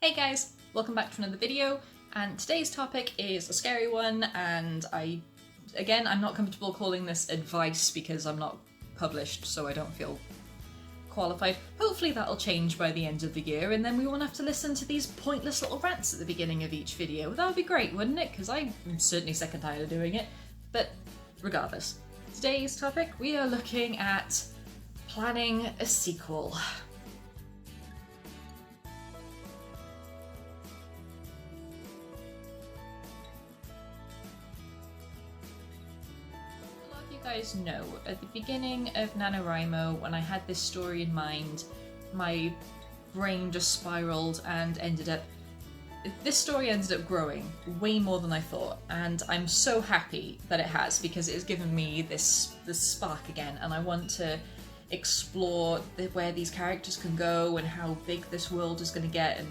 Hey guys, welcome back to another video, and today's topic is a scary one, and I'm not comfortable calling this advice because I'm not published, so I don't feel qualified. Hopefully that'll change by the end of the year, and then we won't have to listen to these pointless little rants at the beginning of each video. That would be great, wouldn't it? Because I'm certainly sick and tired of doing it. But regardless, today's topic, we are looking at planning a sequel. Guys know, at the beginning of NaNoWriMo, when I had this story in mind, my brain just spiraled and this story ended up growing way more than I thought, and I'm so happy that it has, because it has given me this spark again, and I want to explore where these characters can go and how big this world is going to get, and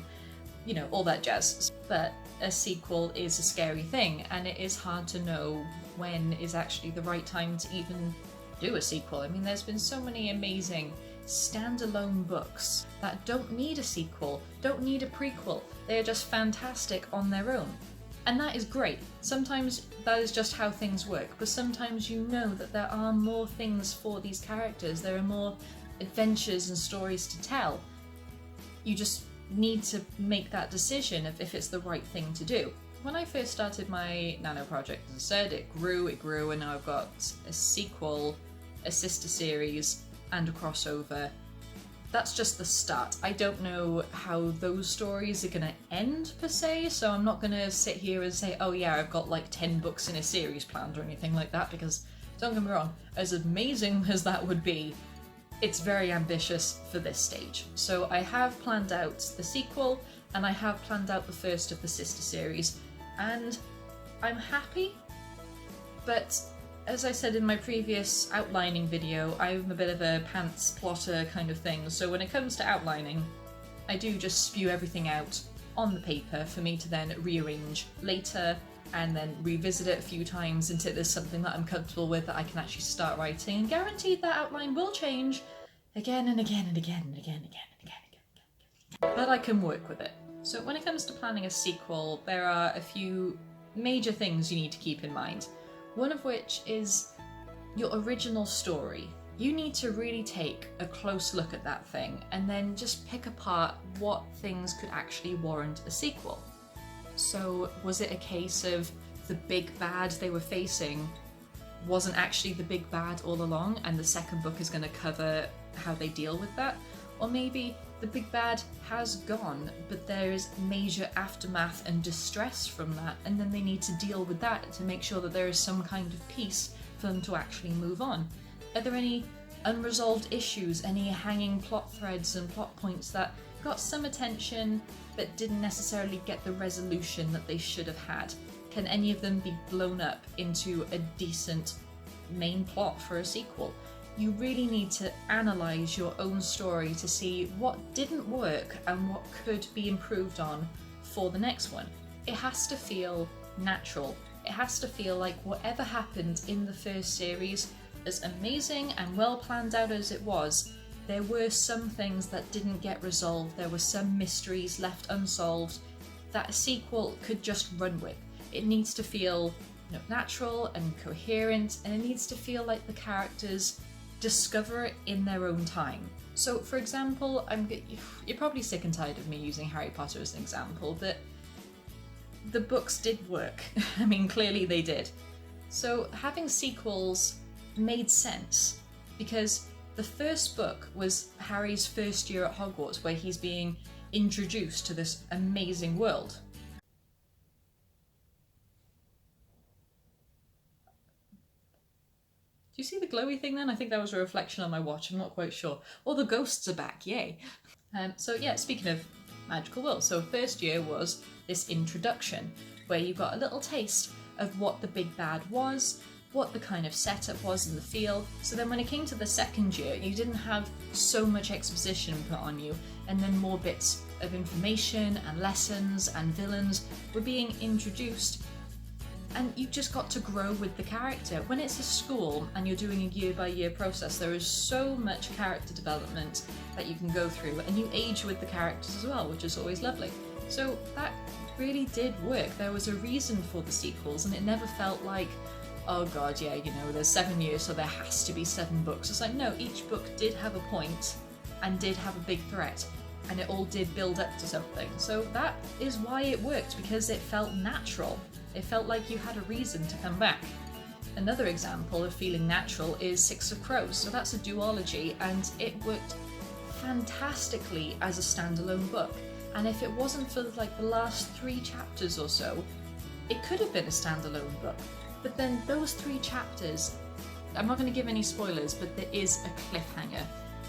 you know, all that jazz. But a sequel is a scary thing, and it is hard to know when is actually the right time to even do a sequel. I mean, there's been so many amazing standalone books that don't need a sequel, don't need a prequel. They're just fantastic on their own. And that is great. Sometimes that is just how things work, but sometimes you know that there are more things for these characters, there are more adventures and stories to tell. You just need to make that decision of if it's the right thing to do. When I first started my Nano project, as I said, it grew, and now I've got a sequel, a sister series, and a crossover. That's just the start. I don't know how those stories are going to end, per se, so I'm not going to sit here and say, oh yeah, I've got like 10 books in a series planned or anything like that, because, don't get me wrong, as amazing as that would be, it's very ambitious for this stage. So I have planned out the sequel, and I have planned out the first of the sister series, and I'm happy, but as I said in my previous outlining video, I'm a bit of a pants plotter kind of thing, so when it comes to outlining, I do just spew everything out on the paper for me to then rearrange later and then revisit it a few times until there's something that I'm comfortable with that I can actually start writing, and guaranteed that outline will change again and again and again and again and again and again and again. But I can work with it. So when it comes to planning a sequel, there are a few major things you need to keep in mind. One of which is your original story. You need to really take a close look at that thing and then just pick apart what things could actually warrant a sequel. So was it a case of the big bad they were facing wasn't actually the big bad all along, and the second book is going to cover how they deal with that? Or maybe the big bad has gone, but there is major aftermath and distress from that, and then they need to deal with that to make sure that there is some kind of peace for them to actually move on. Are there any unresolved issues, any hanging plot threads and plot points that got some attention but didn't necessarily get the resolution that they should have had? Can any of them be blown up into a decent main plot for a sequel? You really need to analyse your own story to see what didn't work and what could be improved on for the next one. It has to feel natural. It has to feel like whatever happened in the first series, as amazing and well planned out as it was, there were some things that didn't get resolved, there were some mysteries left unsolved that a sequel could just run with. It needs to feel, you know, natural and coherent, and it needs to feel like the characters discover it in their own time. So for example, you're probably sick and tired of me using Harry Potter as an example, but the books did work. I mean, clearly they did. So having sequels made sense, because the first book was Harry's first year at Hogwarts, where he's being introduced to this amazing world. Do you see the glowy thing then? I think that was a reflection on my watch, I'm not quite sure. Or the ghosts are back, yay! So yeah, speaking of magical world, so first year was this introduction, where you got a little taste of what the big bad was, what the kind of setup was in the feel, so then when it came to the second year, you didn't have so much exposition put on you, and then more bits of information and lessons and villains were being introduced, and you just got to grow with the character. When it's a school and you're doing a year-by-year process, there is so much character development that you can go through, and you age with the characters as well, which is always lovely. So that really did work. There was a reason for the sequels, and it never felt like, oh god, yeah, you know, there's 7 years, so there has to be 7 books. It's like, no, each book did have a point and did have a big threat, and it all did build up to something. So that is why it worked, because it felt natural. It felt like you had a reason to come back. Another example of feeling natural is Six of Crows. So that's a duology, and it worked fantastically as a standalone book. And if it wasn't for like the last 3 chapters or so, it could have been a standalone book. But then those 3 chapters, I'm not going to give any spoilers, but there is a cliffhanger.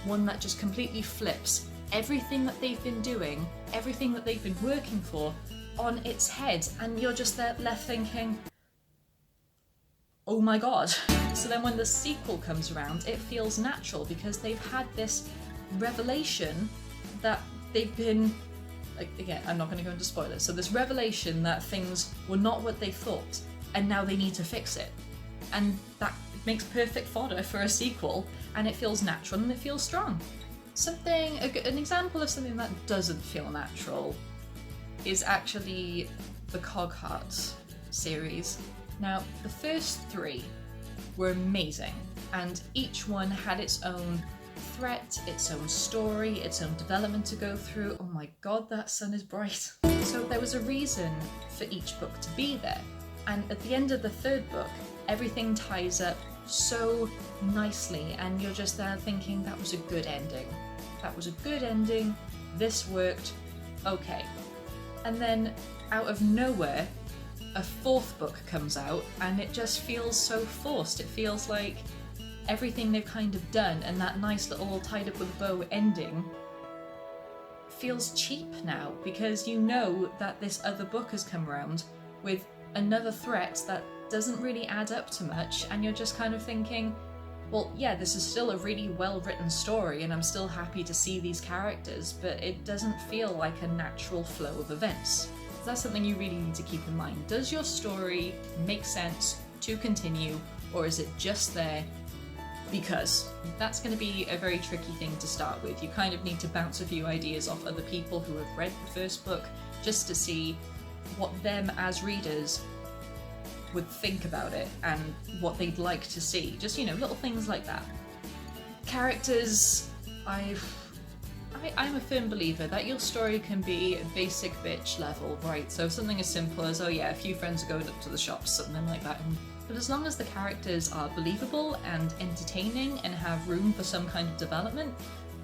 One that just completely flips everything that they've been doing, everything that they've been working for, on its head. And you're just there left thinking, oh my god. So then when the sequel comes around, it feels natural because they've had this revelation that they've been, like, again, I'm not going to go into spoilers. So this revelation that things were not what they thought, and now they need to fix it. And that makes perfect fodder for a sequel, and it feels natural and it feels strong. An example of something that doesn't feel natural is actually the Cogheart series. Now, the first 3 were amazing, and each one had its own threat, its own story, its own development to go through. Oh my god, that sun is bright. So there was a reason for each book to be there. And at the end of the 3rd book, everything ties up so nicely, and you're just there thinking, that was a good ending. That was a good ending, this worked, okay. And then, out of nowhere, a 4th book comes out, and it just feels so forced. It feels like everything they've kind of done, and that nice little all tied up with a bow ending, feels cheap now, because you know that this other book has come around with another threat that doesn't really add up to much, and you're just kind of thinking, well, yeah, this is still a really well-written story, and I'm still happy to see these characters, but it doesn't feel like a natural flow of events. That's something you really need to keep in mind. Does your story make sense to continue, or is it just there because? That's going to be a very tricky thing to start with. You kind of need to bounce a few ideas off other people who have read the first book, just to see what them as readers would think about it and what they'd like to see. Just, you know, little things like that. Characters, I'm a firm believer that your story can be basic bitch level, right? So something as simple as, oh yeah, a few friends are going up to the shops, something like that. But as long as the characters are believable and entertaining and have room for some kind of development,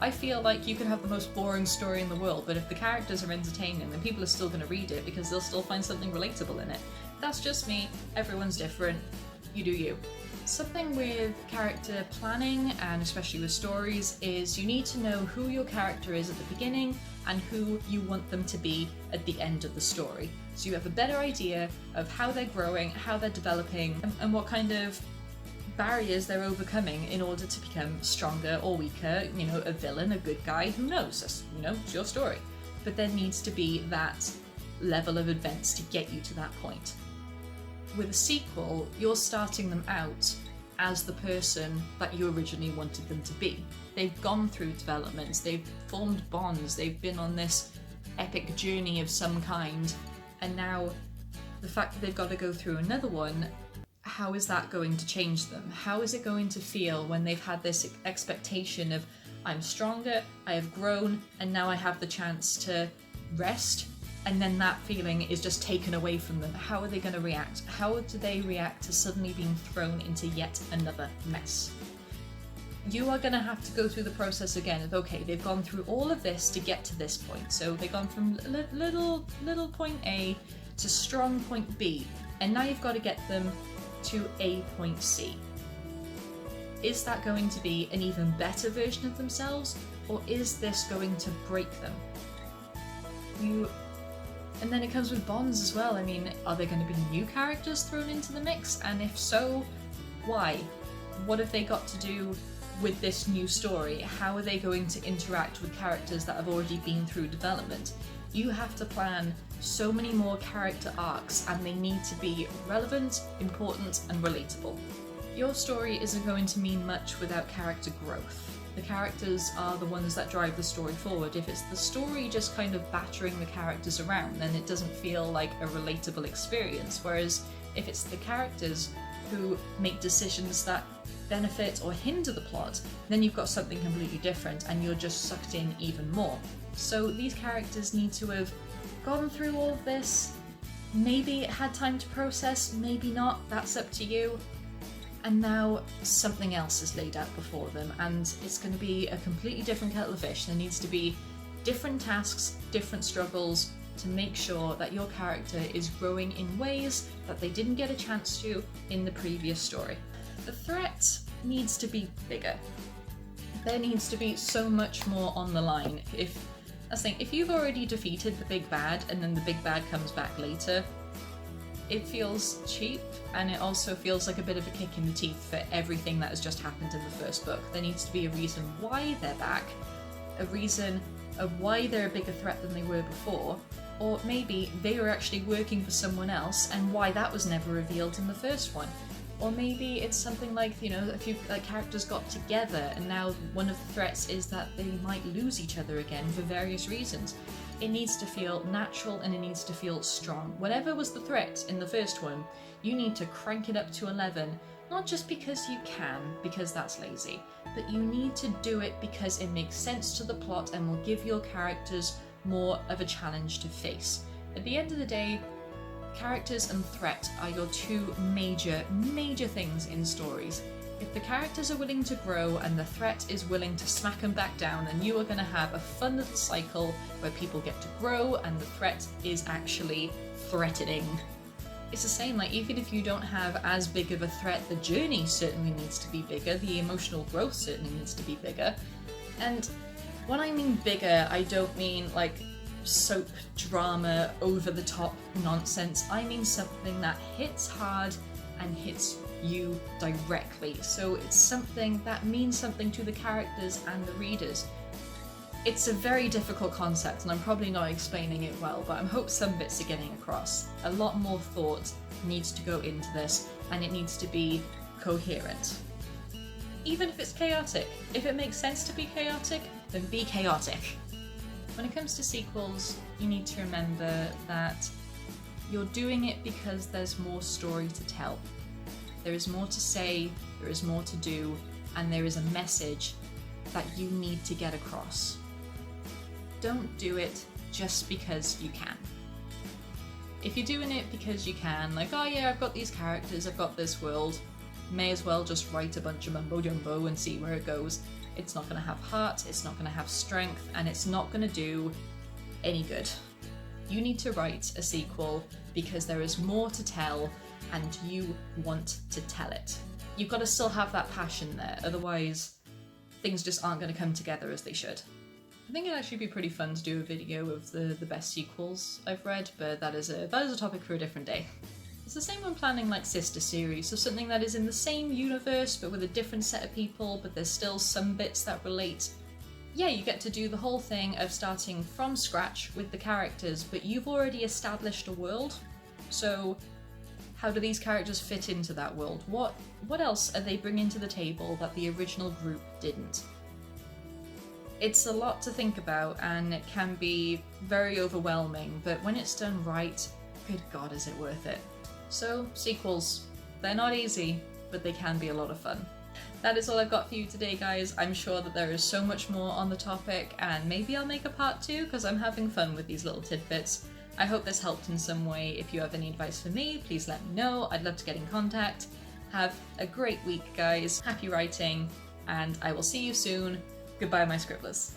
I feel like you can have the most boring story in the world, but if the characters are entertaining, then people are still going to read it because they'll still find something relatable in it. That's just me. Everyone's different. You do you. Something with character planning, and especially with stories, is you need to know who your character is at the beginning and who you want them to be at the end of the story. So you have a better idea of how they're growing, how they're developing, and what kind of barriers they're overcoming in order to become stronger or weaker. You know, a villain, a good guy, who knows? That's, you know, it's your story. But there needs to be that level of events to get you to that point. With a sequel, you're starting them out as the person that you originally wanted them to be. They've gone through developments, they've formed bonds, they've been on this epic journey of some kind, and now the fact that they've got to go through another one, how is that going to change them? How is it going to feel when they've had this expectation of, I'm stronger, I have grown, and now I have the chance to rest, and then that feeling is just taken away from them? How are they going to react? How do they react to suddenly being thrown into yet another mess? You are going to have to go through the process again of, okay, they've gone through all of this to get to this point. So they've gone from little point A to strong point B, and now you've got to get them to a point C. Is that going to be an even better version of themselves, or is this going to break them? And then it comes with bonds as well. I mean, are there going to be new characters thrown into the mix? And if so, why? What have they got to do with this new story? How are they going to interact with characters that have already been through development? You have to plan so many more character arcs, and they need to be relevant, important, and relatable. Your story isn't going to mean much without character growth. the characters are the ones that drive the story forward. If it's the story just kind of battering the characters around, then it doesn't feel like a relatable experience. Whereas if it's the characters who make decisions that benefit or hinder the plot, then you've got something completely different and you're just sucked in even more. So these characters need to have gone through all of this, maybe had time to process, maybe not, that's up to you. And now something else is laid out before them, and it's going to be a completely different kettle of fish. There needs to be different tasks, different struggles to make sure that your character is growing in ways that they didn't get a chance to in the previous story. The threat needs to be bigger. There needs to be so much more on the line. If you've already defeated the big bad and then the big bad comes back later, it feels cheap, and it also feels like a bit of a kick in the teeth for everything that has just happened in the first book. There needs to be a reason why they're back, a reason of why they're a bigger threat than they were before, or maybe they were actually working for someone else and why that was never revealed in the first one. Or maybe it's something like, a few characters got together and now one of the threats is that they might lose each other again for various reasons. It needs to feel natural and it needs to feel strong. Whatever was the threat in the first one, you need to crank it up to 11, not just because you can, because that's lazy, but you need to do it because it makes sense to the plot and will give your characters more of a challenge to face. At the end of the day, characters and threat are your two major things in stories. If the characters are willing to grow and the threat is willing to smack them back down, then you are going to have a fun little cycle where people get to grow and the threat is actually threatening. It's the same, even if you don't have as big of a threat, the journey certainly needs to be bigger, the emotional growth certainly needs to be bigger. And when I mean bigger, I don't mean soap drama, over the top nonsense. I mean something that hits hard and hits you directly. So it's something that means something to the characters and the readers. It's a very difficult concept and I'm probably not explaining it well, but I hope some bits are getting across. A lot more thought needs to go into this and it needs to be coherent. Even if it's chaotic. If it makes sense to be chaotic, then be chaotic. When it comes to sequels, you need to remember that you're doing it because there's more story to tell. There is more to say, there is more to do, and there is a message that you need to get across. Don't do it just because you can. If you're doing it because you can, oh yeah, I've got these characters, I've got this world, may as well just write a bunch of mumbo jumbo and see where it goes. It's not going to have heart, it's not going to have strength, and it's not going to do any good. You need to write a sequel because there is more to tell and you want to tell it. You've got to still have that passion there, otherwise things just aren't going to come together as they should. I think it'd actually be pretty fun to do a video of the best sequels I've read, but that is a topic for a different day. It's the same when planning sister series, so something that is in the same universe but with a different set of people, but there's still some bits that relate. Yeah, you get to do the whole thing of starting from scratch with the characters, but you've already established a world, so how do these characters fit into that world? What else are they bringing to the table that the original group didn't? It's a lot to think about and it can be very overwhelming, but when it's done right, good God, is it worth it. So, sequels. They're not easy, but they can be a lot of fun. That is all I've got for you today, guys. I'm sure that there is so much more on the topic, and maybe I'll make a part 2 because I'm having fun with these little tidbits. I hope this helped in some way. If you have any advice for me, please let me know. I'd love to get in contact. Have a great week, guys. Happy writing, and I will see you soon. Goodbye, my scribblers.